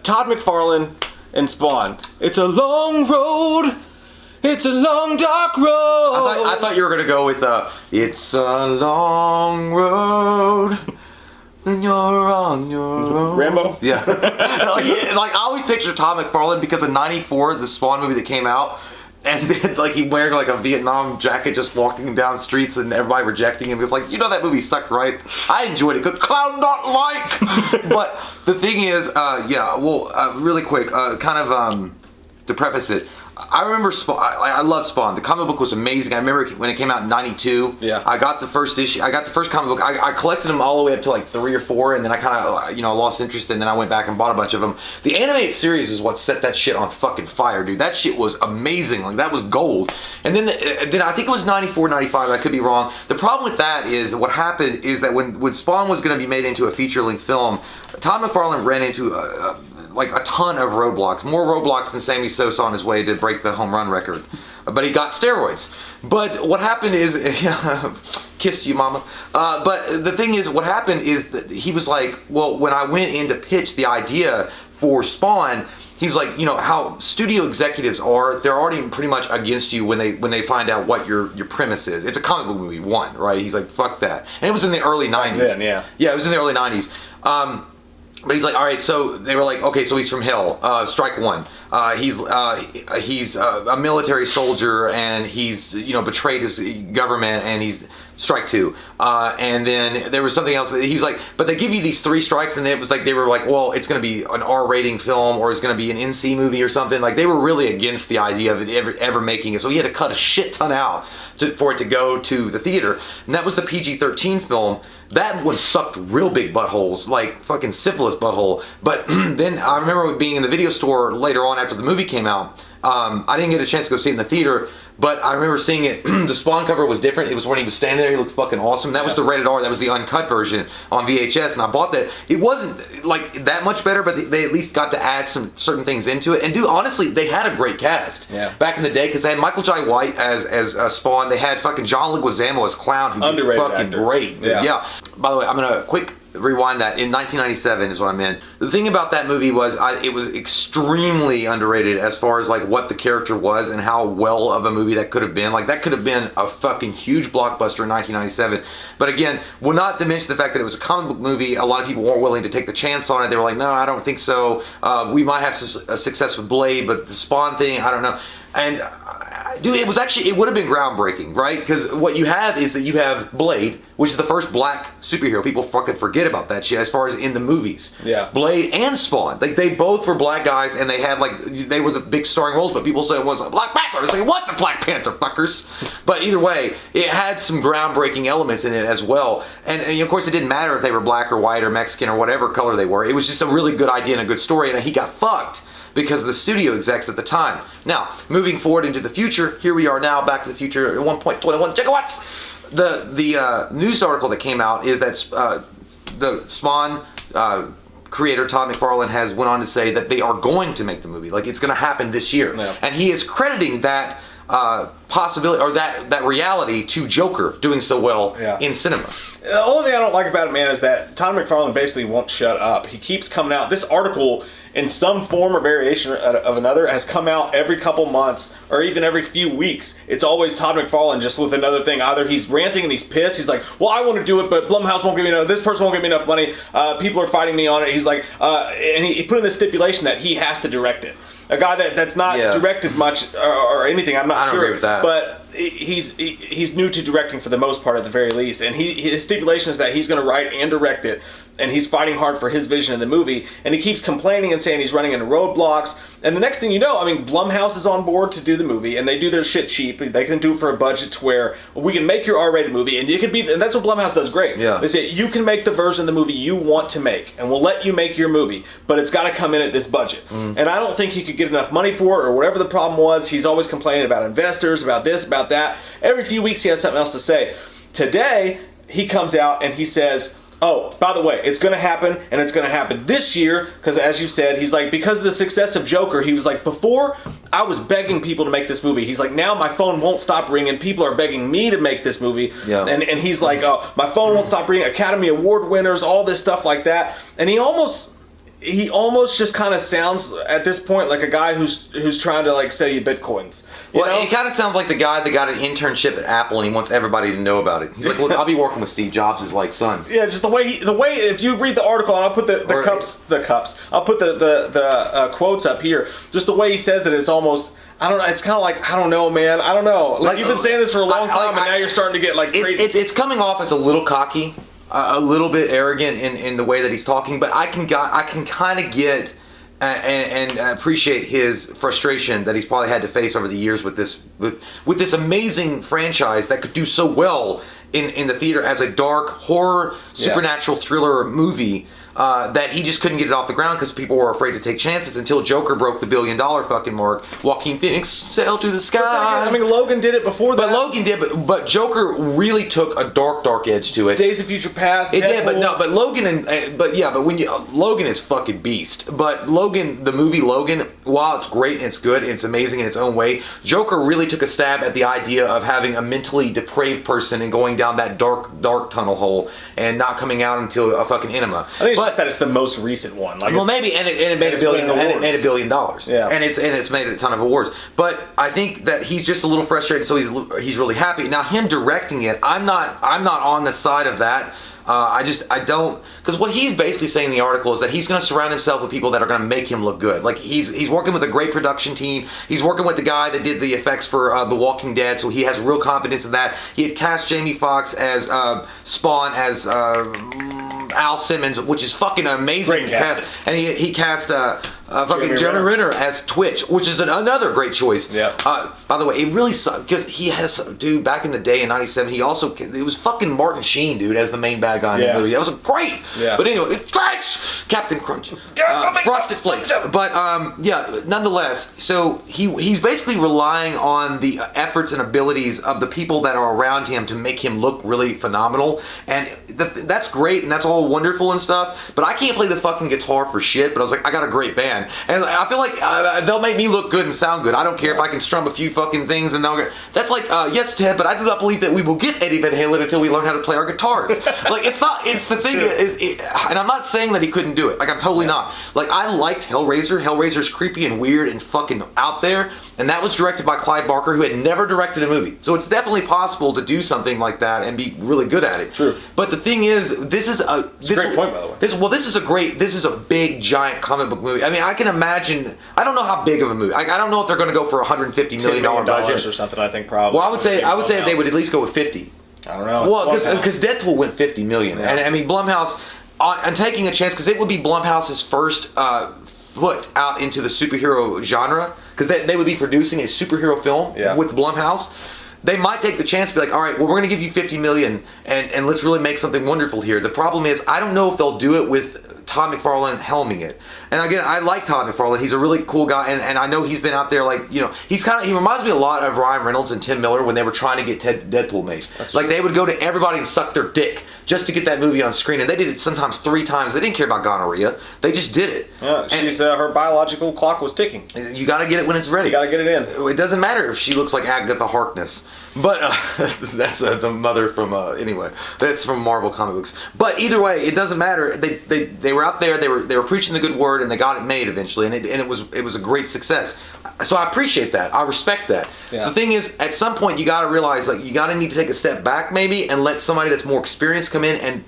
Todd McFarlane and Spawn. It's a long road. It's a long, dark road. I thought you were going to go with it's a long road when you're on your own. Rambo? Yeah. Like, I always picture Todd McFarlane because of '94, the Spawn movie that came out. And then, like, he wearing like a Vietnam jacket, just walking down streets, and everybody rejecting him. It's like, you know, that movie sucked, right? I enjoyed it because clown not like. But the thing is, really quick, to preface it, I remember Spawn. I love Spawn. The comic book was amazing. I remember when it came out in '92. Yeah. I got the first issue. I got the first comic book. I collected them all the way up to like 3 or 4, and then I kind of lost interest, and then I went back and bought a bunch of them. The animated series is what set that shit on fucking fire, dude. That shit was amazing. Like, that was gold. And then I think it was '94, '95. I could be wrong. The problem with that is what happened is that when Spawn was going to be made into a feature-length film, Todd McFarlane ran into a ton of roadblocks, more roadblocks than Sammy Sosa on his way to break the home run record. But he got steroids. But what happened is, kissed you, mama. But the thing is, what happened is that he was like, well, when I went in to pitch the idea for Spawn, he was like, how studio executives are, they're already pretty much against you when they find out what your premise is. It's a comic book movie, right? He's like, fuck that. And it was in the early 90s. Then, yeah. Yeah, it was in the early 90s. But he's like, all right, so they were like, okay, so he's from hell, strike one. He's a military soldier, and he's betrayed his government, and he's strike two. And then there was something else. He was like, but they give you these 3 strikes, and it was like they were like, well, it's going to be an R rating film, or it's going to be an NC movie or something. Like, they were really against the idea of it ever making it. So he had to cut a shit ton out for it to go to the theater, and that was the PG-13 film. That one sucked real big buttholes, like fucking syphilis butthole. But then I remember being in the video store later on after the movie came out. I didn't get a chance to go see it in the theater, but I remember seeing it. The Spawn cover was different. It was when he was standing there. He looked fucking awesome. That was the rated R. That was the uncut version on VHS, and I bought that. It wasn't like that much better, but they at least got to add some certain things into it. And dude, honestly, they had a great cast back in the day because they had Michael Jai White as Spawn. They had fucking John Leguizamo as Clown, who was fucking actor. Great. Yeah. By the way, I'm gonna quick rewind that. In 1997 is what I meant. The thing about that movie was it was extremely underrated as far as like what the character was and how well of a movie that could have been. Like, that could have been a fucking huge blockbuster in 1997. But again, will not diminish the fact that it was a comic book movie. A lot of people weren't willing to take the chance on it. They were like, no, I don't think so. We might have a success with Blade, but the Spawn thing, I don't know. And dude, it would have been groundbreaking, right? Because what you have is that you have Blade, which is the first black superhero. People fucking forget about that shit as far as in the movies. Yeah. Blade and Spawn, like, they both were black guys, and they had they were the big starring roles. But people say it was like Black Panther. It's like, what's the Black Panther, fuckers? But either way, it had some groundbreaking elements in it as well. And of course, it didn't matter if they were black or white or Mexican or whatever color they were. It was just a really good idea and a good story, and he got fucked because of the studio execs at the time. Now, moving forward into the future, here we are now, Back to the Future, 1.21 gigawatts. The news article that came out is that the Spawn creator, Todd McFarlane, has went on to say that they are going to make the movie. Like, it's going to happen this year. Yeah. And he is crediting that possibility, or that reality, to Joker doing so well in cinema. The only thing I don't like about it, man, is that Todd McFarlane basically won't shut up. He keeps coming out. This article, in some form or variation of another, has come out every couple months or even every few weeks. It's always Todd McFarlane just with another thing. Either he's ranting and he's pissed. He's like, well, I want to do it, but Blumhouse won't give me enough. This person won't give me enough money. People are fighting me on it. He's like, and he put in the stipulation that he has to direct it. A guy that's not directed much or anything, I'm not sure. I don't agree with that. But he's new to directing for the most part, at the very least. And his stipulation is that he's going to write and direct it. And he's fighting hard for his vision in the movie. And he keeps complaining and saying he's running into roadblocks. And the next thing you know, I mean, Blumhouse is on board to do the movie. And they do their shit cheap. They can do it for a budget to where we can make your R-rated movie. And you can and that's what Blumhouse does great. Yeah. They say, you can make the version of the movie you want to make. And we'll let you make your movie. But it's got to come in at this budget. Mm. And I don't think he could get enough money for it, or whatever the problem was. He's always complaining about investors, about this, about that. Every few weeks he has something else to say. Today, he comes out and he says, oh, by the way, it's going to happen, and it's going to happen this year, because as you said, he's like, because of the success of Joker, he was like, before, I was begging people to make this movie. He's like, now my phone won't stop ringing. People are begging me to make this movie. Yeah. And he's like, my phone won't stop ringing. Academy Award winners, all this stuff like that. And he almost, he almost just kind of sounds at this point like a guy who's trying to like sell you bitcoins. You know? It kind of sounds like the guy that got an internship at Apple and he wants everybody to know about it. He's like, look, I'll be working with Steve Jobs' like son. Yeah, just the way if you read the article, and I'll put the cups, I'll put the quotes up here. Just the way he says it is almost. I don't know. It's kind of like, I don't know, man. I don't know. Like you've been saying this for a long time, and now you're starting to get like crazy. It's coming off as a little cocky, a little bit arrogant in the way that he's talking. But I can kind of get and appreciate his frustration that he's probably had to face over the years with this amazing franchise that could do so well in the theater as a dark horror supernatural thriller movie. That he just couldn't get it off the ground because people were afraid to take chances until Joker broke the $1 billion fucking mark. Joaquin Phoenix sailed to the sky. I mean, Logan did it before that. But Logan did, but Joker really took a dark edge to it. Days of Future Past. It did, but Logan but when you Logan is fucking beast. But Logan, the movie Logan, while it's great and it's good and it's amazing in its own way, Joker really took a stab at the idea of having a mentally depraved person and going down that dark tunnel hole and not coming out until a fucking enema. I think just that it's the most recent one. Like maybe, and it made $1 billion. And it made $1 billion. Yeah, and it's made a ton of awards. But I think that he's just a little frustrated, so he's really happy now. Him directing it, I'm not on the side of that. I don't, because what he's basically saying in the article is that he's going to surround himself with people that are going to make him look good. Like he's working with a great production team. He's working with the guy that did the effects for The Walking Dead, so he has real confidence in that. He had cast Jamie Foxx as Spawn as Al Simmons, which is fucking amazing cast. And he cast fucking Jeremy Renner as Twitch, which is another great choice. Yeah. By the way, it really sucked because he has, dude, back in the day in '97, it was fucking Martin Sheen, dude, as the main bad guy in the movie. That was great. Yeah. But anyway, Captain Crunch, Frosted Flakes. But nonetheless, so he's basically relying on the efforts and abilities of the people that are around him to make him look really phenomenal, and that's great and that's all wonderful and stuff. But I can't play the fucking guitar for shit. But I was like, I got a great band. And I feel like they'll make me look good and sound good. I don't care if I can strum a few fucking things and they'll go. That's like, yes, Ted, but I do not believe that we will get Eddie Van Halen until we learn how to play our guitars. Like, it's the thing, and I'm not saying that he couldn't do it. Like, I'm totally not. Like, I liked Hellraiser. Hellraiser's creepy and weird and fucking out there. And that was directed by Clive Barker, who had never directed a movie. So it's definitely possible to do something like that and be really good at it. True. But the thing is, this is a great point, by the way. This is a big, giant comic book movie. I mean, I can imagine. I don't know how big of a movie. I don't know if they're going to go for $150 million budget or something. I think probably. Well, I would say they would at least go with 50. I don't know. Well, because Deadpool went 50 million, and I mean Blumhouse. I'm taking a chance because it would be Blumhouse's first foot out into the superhero genre, because they would be producing a superhero film with Blumhouse. They might take the chance to be like, all right, well, we're going to give you 50 million and let's really make something wonderful here. The problem is, I don't know if they'll do it with Todd McFarlane helming it. And again, I like Todd McFarlane. He's a really cool guy, and I know he's been out there, like, you know, he reminds me a lot of Ryan Reynolds and Tim Miller when they were trying to get Deadpool made. That's like, true. They would go to everybody and suck their dick just to get that movie on screen, and they did it sometimes 3 times. They didn't care about gonorrhea. They just did it. Yeah, her biological clock was ticking. You got to get it when it's ready. You got to get it in. It doesn't matter if she looks like Agatha Harkness. But that's the mother from anyway. That's from Marvel comic books. But either way, it doesn't matter. They were out there. They were preaching the good word, and they got it made eventually. And it was a great success. So I appreciate that. I respect that. Yeah. The thing is, at some point, you got to realize, like, you got to need to take a step back maybe and let somebody that's more experienced come in, and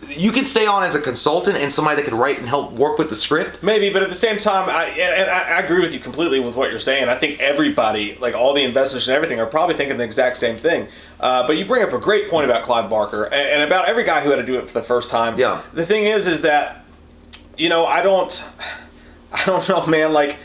you can stay on as a consultant and somebody that could write and help work with the script. Maybe, but at the same time, I agree with you completely with what you're saying. I think everybody, like all the investors and everything, are probably thinking the exact same thing. But you bring up a great point about Clive Barker and about every guy who had to do it for the first time. Yeah. The thing is that, you know, I don't know, man. Like,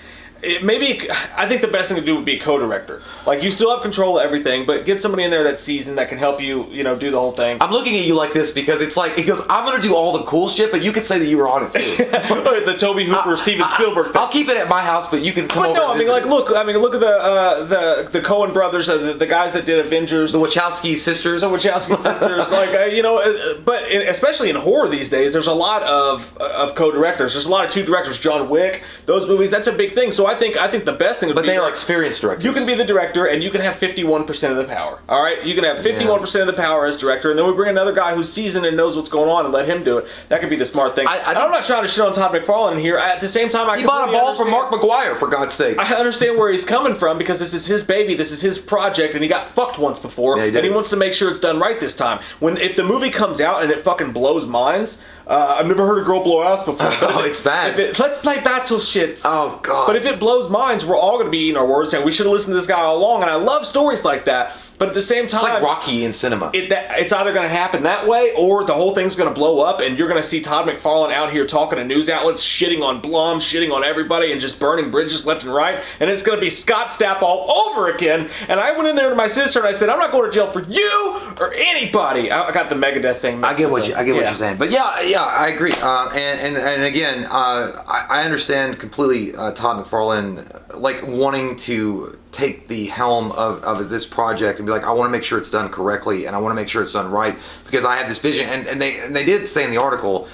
I think the best thing to do would be a co-director. Like, you still have control of everything, but get somebody in there that's seasoned that can help you, you know, do the whole thing. I'm looking at you like this because it's like, it goes, I'm going to do all the cool shit, but you could say that you were on it too. The Toby Hooper, Steven Spielberg thing. I'll keep it at my house, but you can come over. No, look at the Coen brothers, the guys that did Avengers, the Wachowski sisters. Like, you know, but especially in horror these days, there's a lot of co-directors. There's a lot of 2 directors. John Wick, those movies, that's a big thing. So I think the best thing would be... But they are experienced directors. You can be the director, and you can have 51% of the power. All right? You can have 51% of the power as director, and then we bring another guy who's seasoned and knows what's going on and let him do it. That could be the smart thing. I'm not trying to shit on Todd McFarlane here. At the same time, he bought a ball from Mark McGuire, for God's sake. I understand where he's coming from, because this is his baby, this is his project, and he got fucked once before, and he wants to make sure it's done right this time. If the movie comes out and it fucking blows minds, I've never heard a girl blow ass before. Oh, it's bad. Let's play battle shit. Oh, God. But if it blows minds, we're all going to be eating our words, saying we should have listened to this guy all along, and I love stories like that. But at the same time... It's like Rocky in cinema. It's either going to happen that way, or the whole thing's going to blow up, and you're going to see Todd McFarlane out here talking to news outlets, shitting on Blum, shitting on everybody, and just burning bridges left and right, and it's going to be Scott Stapp all over again. And I went in there to my sister, and I said, I'm not going to jail for you or anybody. I got the Megadeth thing mixed I get what you're saying. But yeah, I agree. And again, I understand completely Todd McFarlane like wanting to take the helm of this project and be like, I want to make sure it's done correctly, and I want to make sure it's done right, because I have this vision. And they did say in the article,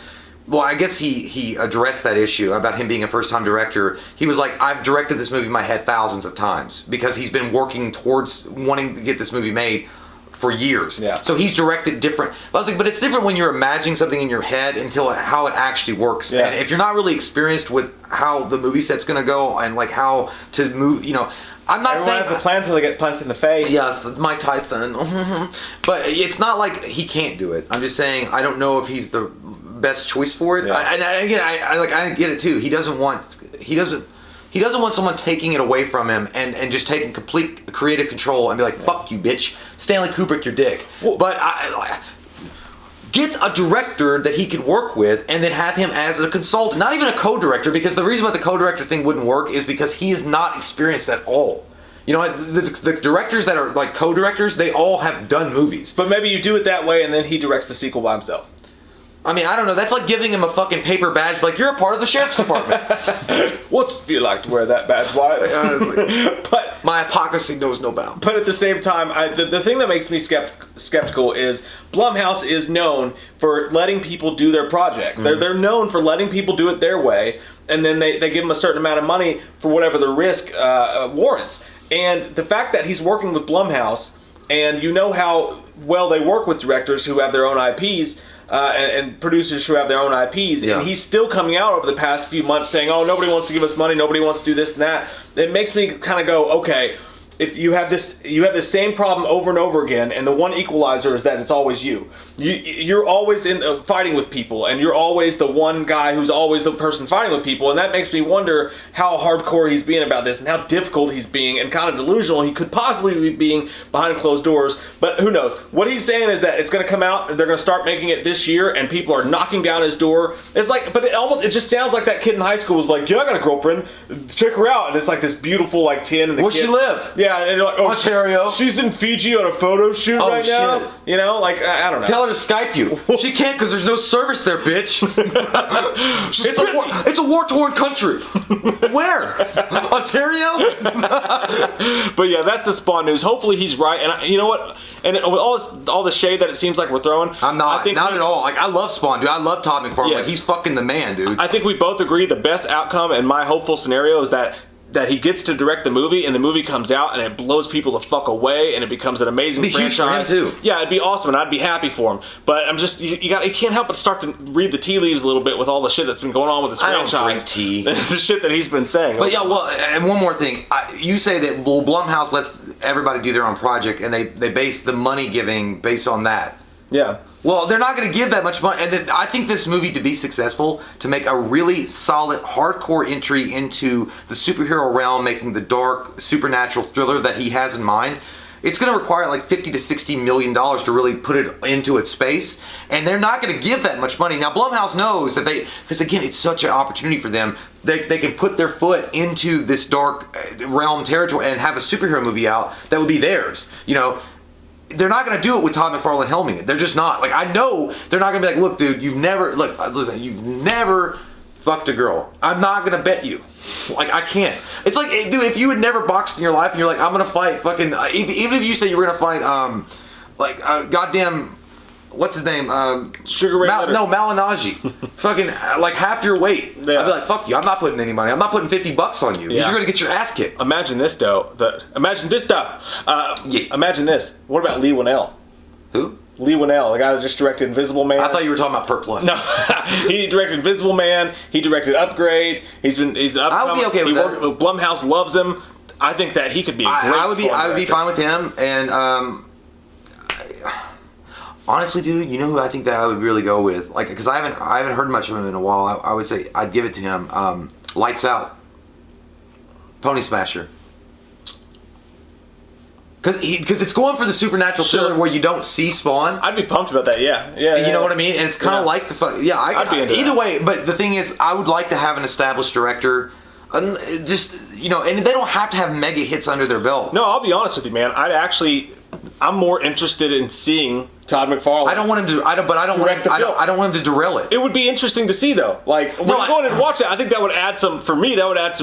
well, I guess he addressed that issue about him being a first-time director. He was like, I've directed this movie in my head thousands of times, because he's been working towards wanting to get this movie made for years. Yeah. So he's directed different. I was like, but it's different when you're imagining something in your head until how it actually works. Yeah. And if you're not really experienced with how the movie set's going to go and like how to move, I'm not Everyone saying has the plan until they get punched in the face. Yeah, Mike Tyson. But it's not like he can't do it. I'm just saying I don't know if he's the best choice for it. Yeah. I get it too. He doesn't want someone taking it away from him and just taking complete creative control and be like, fuck you, bitch. Stanley Kubrick, your dick. Well, but get a director that he could work with, and then have him as a consultant, not even a co-director, because the reason why the co-director thing wouldn't work is because he is not experienced at all. The directors that are like co-directors, they all have done movies. But maybe you do it that way, and then he directs the sequel by himself. I mean, I don't know. That's like giving him a fucking paper badge, like, you're a part of the sheriff's department. What's it feel like to wear that badge, Wyatt? Honestly. But my hypocrisy knows no bounds. But at the same time, the thing that makes me skeptical is Blumhouse is known for letting people do their projects. Mm-hmm. They're known for letting people do it their way, and then they give them a certain amount of money for whatever the risk warrants. And the fact that he's working with Blumhouse, and you know how well they work with directors who have their own IPs, and producers who have their own IPs, and he's still coming out over the past few months saying, oh, nobody wants to give us money, nobody wants to do this and that. It makes me kind of go, okay, if you have the same problem over and over again, and the one equalizer is that it's always you. You're always fighting with people, and you're always the one guy who's always the person fighting with people, and that makes me wonder how hardcore he's being about this, and how difficult he's being, and kind of delusional he could possibly be being behind closed doors. But who knows? What he's saying is that it's going to come out, and they're going to start making it this year, and people are knocking down his door. It's like, but it just sounds like that kid in high school was like, yeah, I got a girlfriend, check her out, and it's like this beautiful like 10, and the where'd kid, she live? Yeah, and you're like, oh, Ontario. She's in Fiji on a photo shoot right now. Shit. Like, I don't know. Tell her to Skype you. She can't because there's no service there, bitch. It's a war-torn country. Where? Ontario? But yeah, that's the Spawn news. Hopefully he's right. And you know what? And all the shade that it seems like we're throwing. I'm not. Not at all. Like, I love Spawn, dude. I love Todd McFarlane. Yes. Like, he's fucking the man, dude. I think we both agree the best outcome and my hopeful scenario is that he gets to direct the movie, and the movie comes out, and it blows people the fuck away, and it becomes an amazing franchise. Huge for him too. Yeah, it'd be awesome, and I'd be happy for him. But I'm just you can't help but start to read the tea leaves a little bit with all the shit that's been going on with this franchise. I don't drink tea. The shit that he's been saying. But yeah, well, and one more thing. You say that Blumhouse lets everybody do their own project, and they base the money giving based on that. Yeah. Well, they're not going to give that much money. And then I think this movie, to be successful, to make a really solid, hardcore entry into the superhero realm, making the dark, supernatural thriller that he has in mind, it's going to require like $50 to $60 million to really put it into its space. And they're not going to give that much money. Now, Blumhouse knows that because again, it's such an opportunity for them. They can put their foot into this dark realm territory and have a superhero movie out that would be theirs. They're not going to do it with Todd McFarlane helming it. They're just not. Like, I know they're not going to be like, look, dude, you've never fucked a girl. I'm not going to bet you. Like, I can't. It's like, dude, if you had never boxed in your life and you're like, I'm going to fight fucking, even if you say you were going to fight, goddamn what's his name? Sugar Ray Leonard. No, Malinaji. Fucking like half your weight. Yeah. I'd be like, fuck you. I'm not putting any money. I'm not putting $50 on you. Yeah. You're gonna get your ass kicked. Imagine this though. Imagine this. Imagine this. What about Lee Winnell? Who? Lee Winnell, the guy that just directed Invisible Man. I thought you were talking about Perk Plus. No, he directed Invisible Man. He directed Upgrade. He's an upcoming. I would be okay with that. Blumhouse loves him. I think that he could be a great. I would be fine with him. And honestly, dude, you know who I think that I would really go with? Like, because I haven't heard much of him in a while. I would say I'd give it to him. Lights Out. Pony Smasher. Because it's going for the supernatural thriller where you don't see Spawn. I'd be pumped about that. Yeah. You know what I mean? And it's kind of like the I'd be into either that. way. But the thing is, I would like to have an established director. Just and they don't have to have mega hits under their belt. No, I'll be honest with you, man. I'm more interested in seeing Todd McFarlane. I don't want him to. I don't want him to derail it. It would be interesting to see though. Like when you go in and watch it, I think that would add some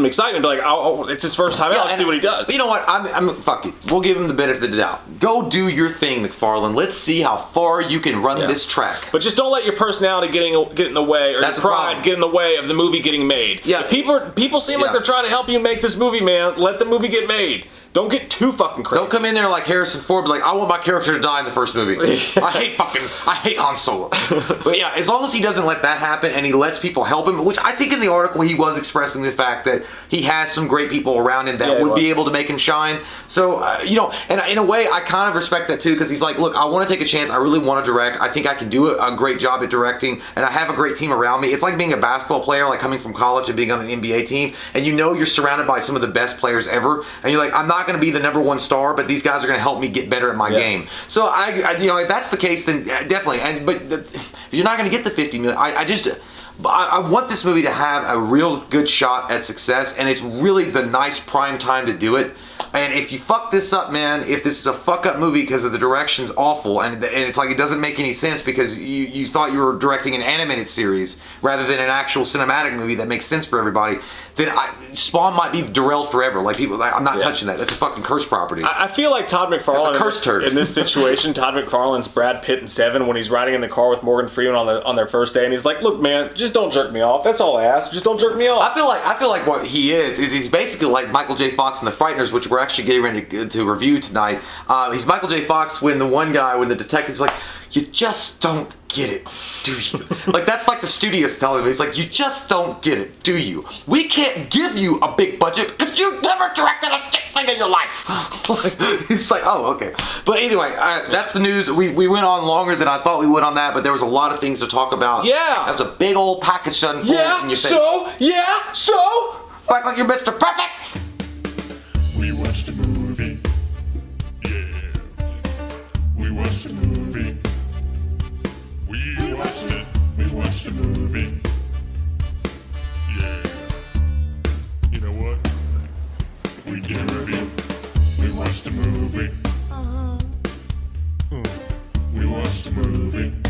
excitement. Be like, oh, it's his first time out. Let's see what he does. You know what? I'm fuck it. We'll give him the benefit of the doubt. Go do your thing, McFarlane. Let's see how far you can run this track. But just don't let your personality get in the way, or your pride get in the way of the movie getting made. Yeah. If people seem like they're trying to help you make this movie, man. Let the movie get made. Don't get too fucking crazy. Don't come in there like Harrison Ford, be like, I want my character to die in the first movie. I hate Han Solo. But yeah, as long as he doesn't let that happen and he lets people help him, which I think in the article he was expressing the fact that he has some great people around him that would be able to make him shine. So, and in a way, I kind of respect that too, because he's like, look, I want to take a chance. I really want to direct. I think I can do a great job at directing, and I have a great team around me. It's like being a basketball player, like coming from college and being on an NBA team, and you're surrounded by some of the best players ever, and you're like, I'm not going to be the number one star, but these guys are going to help me get better at my game. So if that's the case, then definitely. But you're not going to get the $50 million. I want this movie to have a real good shot at success, and it's really the nice prime time to do it. And if you fuck this up, man, if this is a fuck up movie because of the direction's awful, and it's like it doesn't make any sense because you thought you were directing an animated series rather than an actual cinematic movie that makes sense for everybody, then Spawn might be derailed forever. Like people, I'm not touching that. That's a fucking cursed property. I feel like Todd McFarlane in this situation. Todd McFarlane's Brad Pitt in Seven when he's riding in the car with Morgan Freeman on their first day, and he's like, "Look, man, just don't jerk me off. That's all I ask. Just don't jerk me off." I feel like what he is he's basically like Michael J. Fox in The Frighteners, which we're actually getting ready to review tonight. He's Michael J. Fox when the detective's like, "You just don't get it, do you?" Like that's like the studio's telling me. It's like, you just don't get it, do you? We can't give you a big budget because you never directed a shit thing in your life. It's like, oh, okay. But anyway, that's the news. We went on longer than I thought we would on that, but there was a lot of things to talk about. Yeah. That was a big old package done full in your face. So? Act like you're Mr. Perfect. We watched a movie. Yeah. We watched a movie. We watched a movie. Yeah. You know what? We did a review. We watched a movie. We watched a movie.